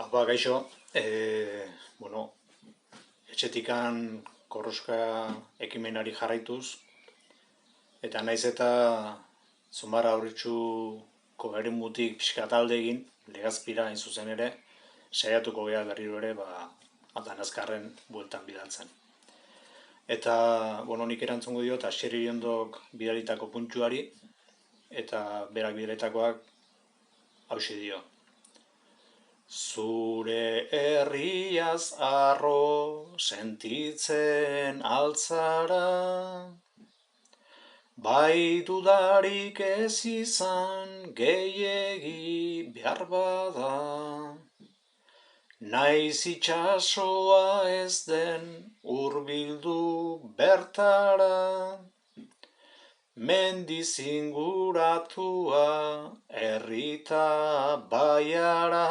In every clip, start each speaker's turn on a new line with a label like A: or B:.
A: Apa, gaixo, etxetikan korroska ekimenari jarraituz, eta naiz eta Zumarra Aurritxuko eremutik pixkat alde egin, Legazpira hain zuzen ere, saiatuko gea berriro ere, Adanazkarren bueltan bidaltzen. Eta, nik erantzungo diot, Asier Iriondok bidalitako puntuari, eta berak bidalitakoak hauxe dio. Zure herriaz harro sentitzen altzara, bai dudarik ez izan gehiegi behar bada, naiz itxasoa ez den hurbildu bertara, mendiz inguratua herrita baiara,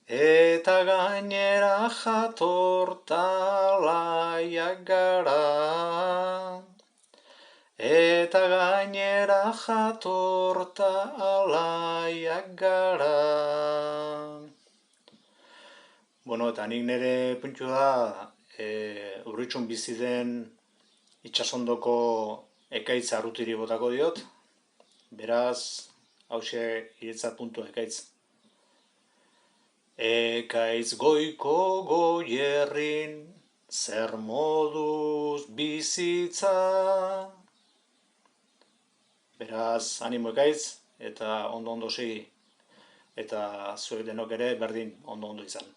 A: eta gainera jatorta alaiak gara, eta gainera jatorta alaiak gara. Eta nik nire puntu da, Urritxun bizi den itsasondoko ekaitz arrutiri botako diot, beraz, hauxe iretzat puntua ekaitz. Ekaitz goiko goierrin, zer moduz bizitza. Beraz, animo ekaitz, eta ondo segi. Eta zuek denok ere berdin ondo izan.